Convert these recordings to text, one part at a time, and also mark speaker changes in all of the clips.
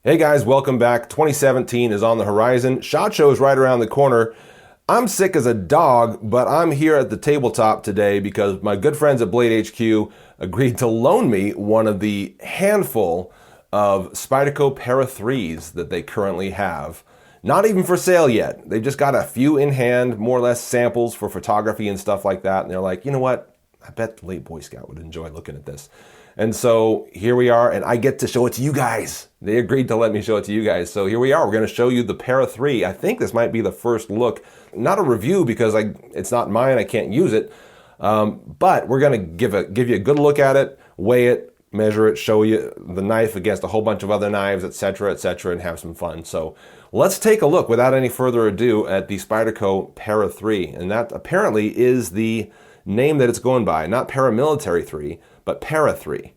Speaker 1: Hey guys, welcome back. 2017 is on the horizon. SHOT Show is right around the corner. I'm sick as a dog, but I'm here at the tabletop today because my good friends at Blade HQ agreed to loan me one of the handful of Spyderco Para 3s that they currently have. Not even for sale yet. They've just got a few in hand, more or less samples for photography and stuff like that. And they're like, you know what? I bet the late Boy Scout would enjoy looking at this. And so here we are, and I get to show it to you guys. They agreed to let me show it to you guys. So here we are. We're going to show you the Para 3. I think this might be the first look. Not a review because it's not mine. I can't use it. But we're going to give you a good look at it, weigh it, measure it, show you the knife against a whole bunch of other knives, etc., and have some fun. So let's take a look without any further ado at the Spyderco Para 3. And that apparently is the name that it's going by. Not Paramilitary 3, but Para 3.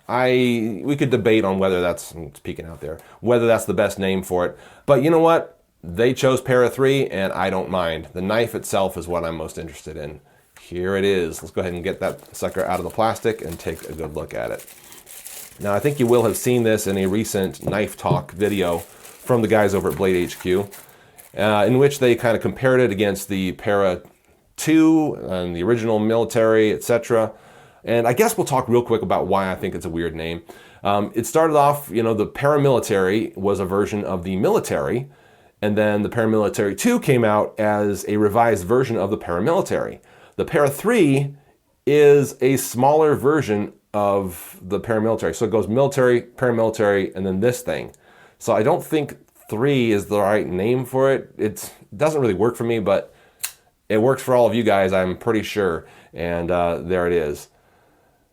Speaker 1: We could debate on whether that's, I'm peeking out there, whether that's the best name for it. But you know what? They chose Para 3, and I don't mind. The knife itself is what I'm most interested in. Here it is. Let's go ahead and get that sucker out of the plastic and take a good look at it. Now, I think you will have seen this in a recent knife talk video from the guys over at Blade HQ, in which they kind of compared it against the Para 2 and the original military, etc. And I guess we'll talk real quick about why I think it's a weird name. It started off, the paramilitary was a version of the military, and then the Paramilitary 2 came out as a revised version of the paramilitary. The Para 3 is a smaller version of the paramilitary. So it goes military, paramilitary, and then this thing. So I don't think 3 is the right name for it. It doesn't really work for me, but it works for all of you guys, I'm pretty sure. And there it is.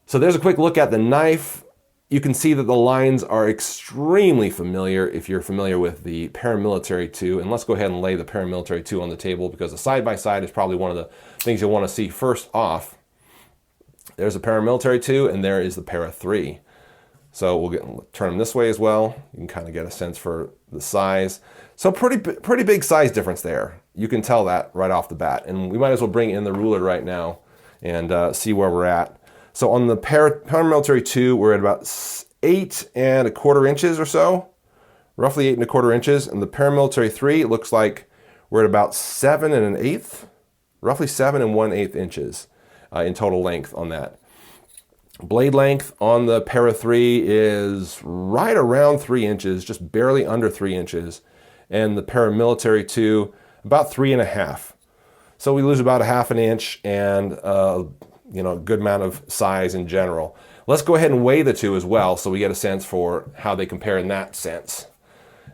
Speaker 1: So there's a quick look at the knife. You can see that the lines are extremely familiar if you're familiar with the Paramilitary 2. And let's go ahead and lay the Paramilitary 2 on the table because the side-by-side is probably one of the things you'll want to see first off. There's the Paramilitary 2 and there is the Para 3. So we'll turn them this way as well. You can kind of get a sense for the size. So pretty big size difference there. You can tell that right off the bat. And we might as well bring in the ruler right now and see where we're at. So on the Paramilitary 2, we're at about 8¼ inches or so, roughly 8¼ inches. And the Paramilitary 3, it looks like we're at about 7⅛, roughly 7⅛ inches in total length on that. Blade length on the Para 3 is right around 3 inches, just barely under 3 inches. And the Paramilitary 2, about 3½. So we lose about ½ inch and a good amount of size in general. Let's go ahead and weigh the two as well so we get a sense for how they compare in that sense.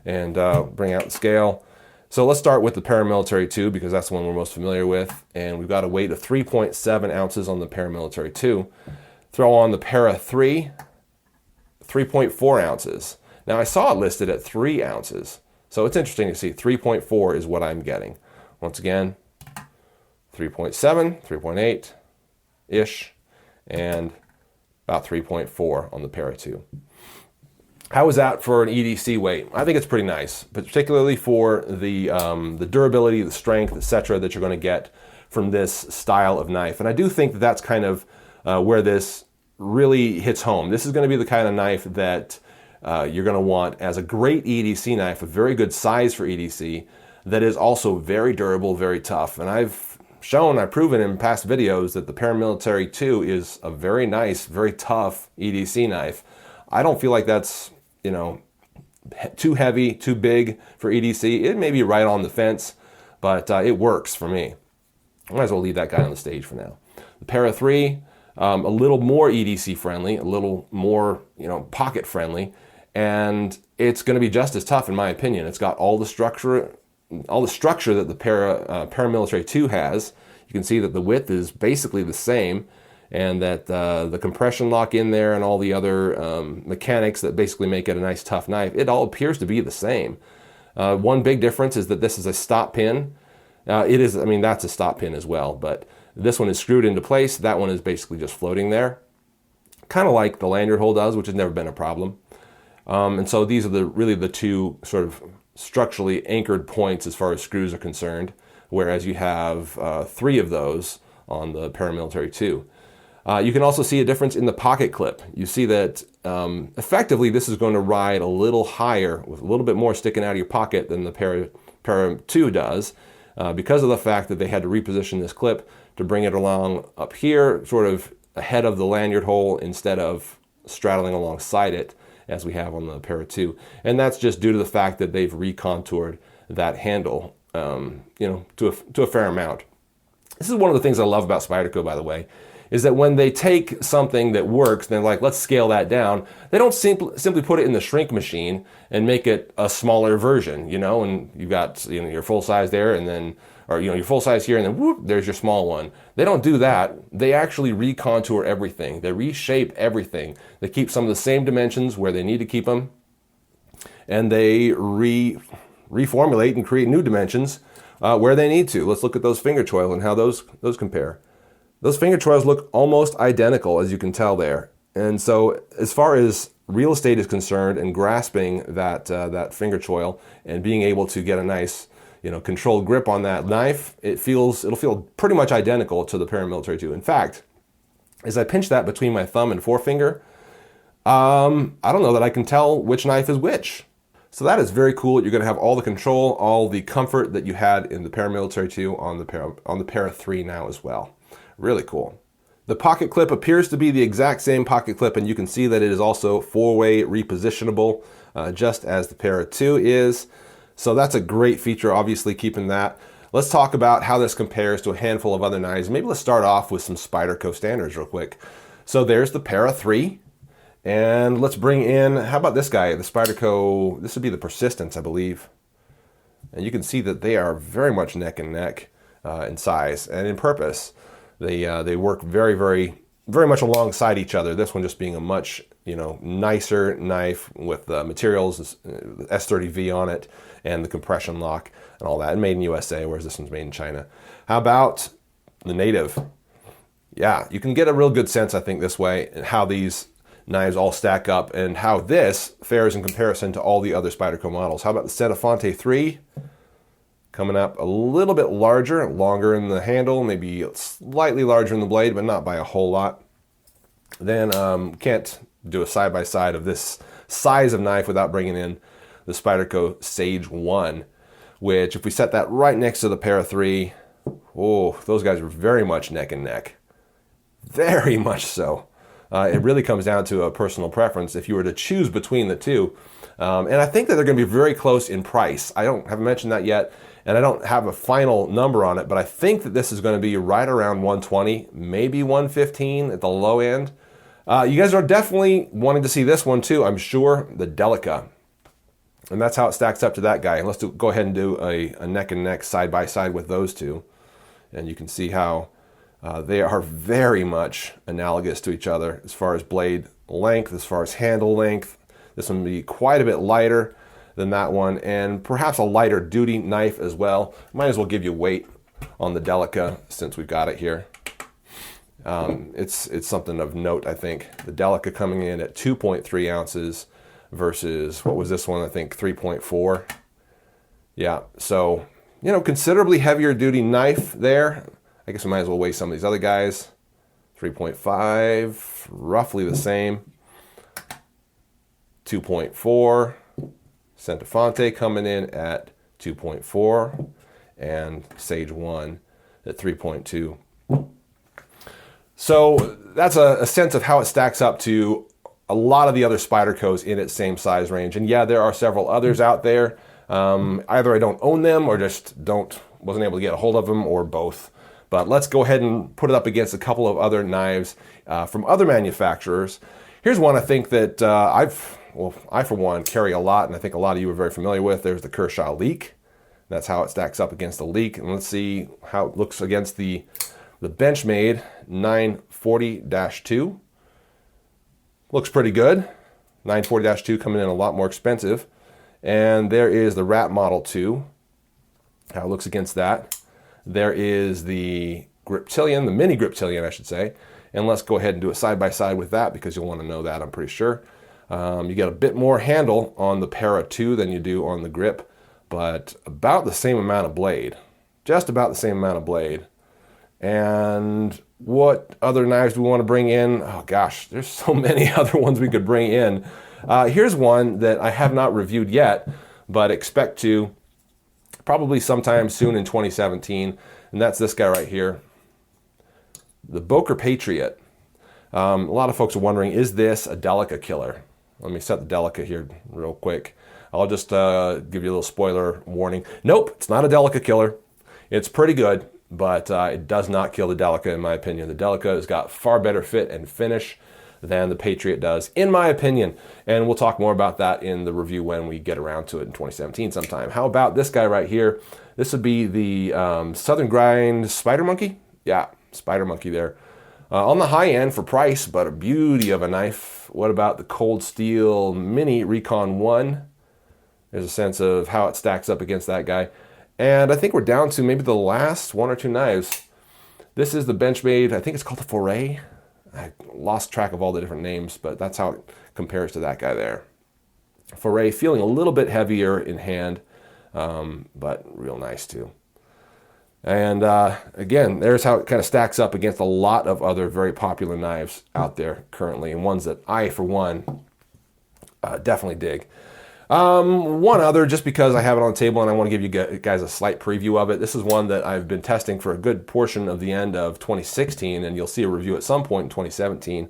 Speaker 1: And bring out the scale. So let's start with the Paramilitary 2 because that's the one we're most familiar with. And we've got a weight of 3.7 ounces on the Paramilitary 2. Throw on the Para 3, 3.4 ounces. Now I saw it listed at 3 ounces. So it's interesting to see 3.4 is what I'm getting. Once again, 3.7, 3.8-ish, and about 3.4 on the Para 2. How is that for an EDC weight? I think it's pretty nice, particularly for the durability, the strength, etc. that you're going to get from this style of knife. And I do think that that's kind of where this really hits home. This is going to be the kind of knife that you're going to want as a great EDC knife, a very good size for EDC, that is also very durable, very tough. And I've proven in past videos that the Paramilitary 2 is a very nice, very tough EDC knife. I don't feel like that's, too heavy, too big for EDC. It may be right on the fence, but it works for me. I might as well leave that guy on the stage for now. The Para 3, a little more EDC friendly, a little more, pocket friendly, and it's going to be just as tough in my opinion. It's got all the structure that the Paramilitary 2 has. You can see that the width is basically the same, and that the compression lock in there and all the other mechanics that basically make it a nice tough knife, it all appears to be the same. One big difference is that this is a stop pin. That's a stop pin as well, but this one is screwed into place. That one is basically just floating there, kind of like the lanyard hole does, which has never been a problem. And so these are really the two sort of structurally anchored points as far as screws are concerned, whereas you have 3 of those on the Paramilitary 2. You can also see a difference in the pocket clip. You see that effectively this is going to ride a little higher with a little bit more sticking out of your pocket than the Para 2 does, because of the fact that they had to reposition this clip to bring it along up here, sort of ahead of the lanyard hole instead of straddling alongside it as we have on the Para 2. And that's just due to the fact that they've recontoured that handle, to a fair amount. This is one of the things I love about Spyderco, by the way, is that when they take something that works, they're like, let's scale that down. They don't simply put it in the shrink machine and make it a smaller version, and you've got your full size there, and then, or your full size here, and then whoop, there's your small one. They don't do that. They actually recontour everything. They reshape everything. They keep some of the same dimensions where they need to keep them, and they reformulate and create new dimensions where they need to. Let's look at those finger choils and how those compare. Those finger choils look almost identical, as you can tell there. And so as far as real estate is concerned and grasping that finger choil and being able to get a nice, controlled grip on that knife, it'll feel pretty much identical to the Paramilitary 2. In fact, as I pinch that between my thumb and forefinger, I don't know that I can tell which knife is which. So that is very cool. You're going to have all the control, all the comfort that you had in the Paramilitary 2 on the Para 3 now as well. Really cool. The pocket clip appears to be the exact same pocket clip, and you can see that it is also 4-way repositionable, just as the Para 2 is. So that's a great feature, obviously keeping that. Let's talk about how this compares to a handful of other knives. Maybe let's start off with some Spyderco standards real quick. So there's the Para 3, and let's bring in, how about this guy, the Spyderco, this would be the Persistence, I believe. And you can see that they are very much neck and neck in size and in purpose. They work very, very, very much alongside each other. This one just being a much, nicer knife with materials, S30V on it, and the compression lock and all that, and made in USA, whereas this one's made in China. How about the Native? Yeah, you can get a real good sense, I think, this way, and how these knives all stack up and how this fares in comparison to all the other Spyderco models. How about the Cetaphonte 3? Coming up a little bit larger, longer in the handle, maybe slightly larger in the blade, but not by a whole lot. Then can't do a side-by-side of this size of knife without bringing in the Spyderco Sage 1, which if we set that right next to the Para 3, oh, those guys are very much neck and neck. Very much so. It really comes down to a personal preference if you were to choose between the two. And I think that they're going to be very close in price. I haven't mentioned that yet, and I don't have a final number on it, but I think that this is going to be right around 120, maybe 115 at the low end. You guys are definitely wanting to see this one too, I'm sure, the Delica. And that's how it stacks up to that guy. And let's go ahead and do a neck and neck side by side with those two. And you can see how they are very much analogous to each other as far as blade length, as far as handle length. This one will be quite a bit lighter than that one, and perhaps a lighter duty knife as well. Might as well give you weight on the Delica since we've got it here. It's something of note, I think. The Delica coming in at 2.3 ounces versus, what was this one, I think 3.4. Yeah, so, considerably heavier duty knife there. I guess we might as well weigh some of these other guys. 3.5, roughly the same. 2.4. Cetaphonte coming in at 2.4, and Sage 1 at 3.2. So that's a sense of how it stacks up to a lot of the other Spydercos in its same size range. And yeah, there are several others out there. Either I don't own them or just wasn't able to get a hold of them, or both. But let's go ahead and put it up against a couple of other knives from other manufacturers. Here's one I think that I for one carry a lot, and I think a lot of you are very familiar with. There's the Kershaw Leek. That's how it stacks up against the Leek. And let's see how it looks against the Benchmade 940-2. Looks pretty good. 940-2 coming in a lot more expensive. And there is the Rat Model 2. How it looks against that. There is the Griptilian, the Mini Griptilian, I should say. And let's go ahead and do a side-by-side with that, because you'll want to know that, I'm pretty sure. You get a bit more handle on the Para 2 than you do on the Grip, but about the same amount of blade. Just about the same amount of blade. And What other knives do we want to bring in? Oh gosh, there's so many other ones we could bring in. Here's one that I have not reviewed yet, but expect to probably sometime soon in 2017, and that's this guy right here, the Boker Patriot. A lot of folks are wondering, is this a Delica killer? Let me set the Delica here real quick. I'll just give you a little spoiler warning. Nope, it's not a Delica killer. It's pretty good, but it does not kill the Delica in my opinion. The Delica has got far better fit and finish than the Patriot does, in my opinion. And we'll talk more about that in the review when we get around to it in 2017 sometime. How about this guy right here? This would be the Southern Grind Spider Monkey. Yeah, Spider Monkey there. On the high end for price, but a beauty of a knife. What about the Cold Steel Mini Recon 1? There's a sense of how it stacks up against that guy. And I think we're down to maybe the last one or two knives. This is the Benchmade, I think it's called the Foray. I lost track of all the different names, but that's how it compares to that guy there. Foray, feeling a little bit heavier in hand, but real nice too. And again, there's how it kind of stacks up against a lot of other very popular knives out there currently, and ones that I, for one, definitely dig. One other, just because I have it on the table and I want to give you guys a slight preview of it. This is one that I've been testing for a good portion of the end of 2016, and you'll see a review at some point in 2017.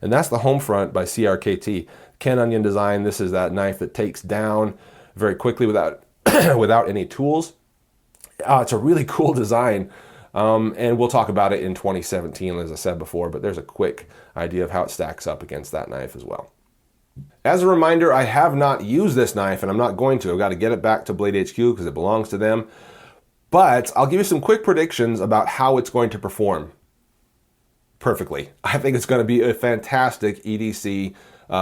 Speaker 1: And that's the Homefront by CRKT. Ken Onion design. This is that knife that takes down very quickly without without any tools. It's a really cool design, and we'll talk about it in 2017, as I said before, but there's a quick idea of how it stacks up against that knife as well. As a reminder, I have not used this knife, and I'm not going to. I've got to get it back to Blade HQ because it belongs to them. But I'll give you some quick predictions about how it's going to perform perfectly. I think it's going to be a fantastic EDC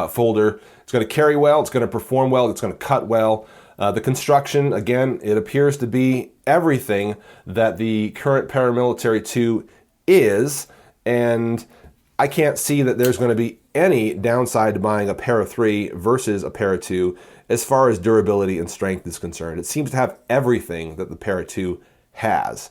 Speaker 1: folder. It's going to carry well, it's going to perform well, it's going to cut well. The construction, again, it appears to be everything that the current Paramilitary 2 is, and I can't see that there's going to be any downside to buying a Para 3 versus a Para 2 as far as durability and strength is concerned. It seems to have everything that the Para 2 has.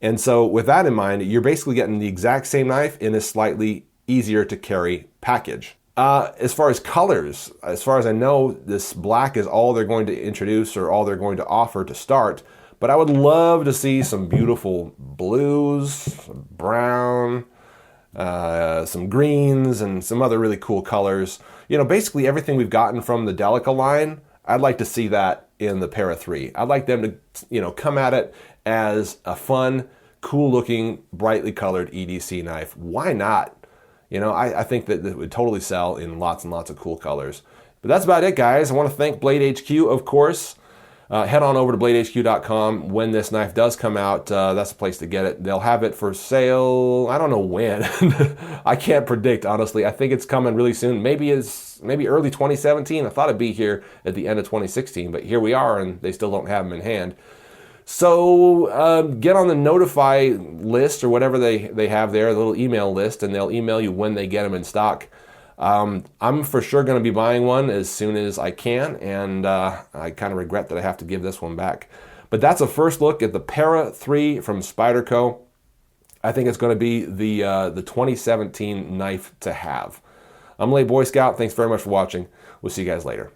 Speaker 1: And so with that in mind, you're basically getting the exact same knife in a slightly easier to carry package. As far as colors, as far as I know, this black is all they're going to introduce or all they're going to offer to start. But I would love to see some beautiful blues, some brown, some greens, and some other really cool colors. You know, basically everything we've gotten from the Delica line, I'd like to see that in the Para 3. I'd like them to, you know, come at it as a fun, cool looking, brightly colored EDC knife. Why not? You know, I think that it would totally sell in lots and lots of cool colors. But that's about it, guys. I want to thank Blade HQ, of course. Head on over to bladehq.com when this knife does come out. That's the place to get it. They'll have it for sale. I don't know when. I can't predict, honestly. I think it's coming really soon. Maybe early 2017. I thought it'd be here at the end of 2016, but here we are, and they still don't have them in hand. So get on the notify list or whatever they have there, the little email list, and they'll email you when they get them in stock. I'm for sure going to be buying one as soon as I can, and I kind of regret that I have to give this one back. But that's a first look at the Para 3 from Spyderco. I think it's going to be the 2017 knife to have. I'm Late Boy Scout. Thanks very much for watching. We'll see you guys later.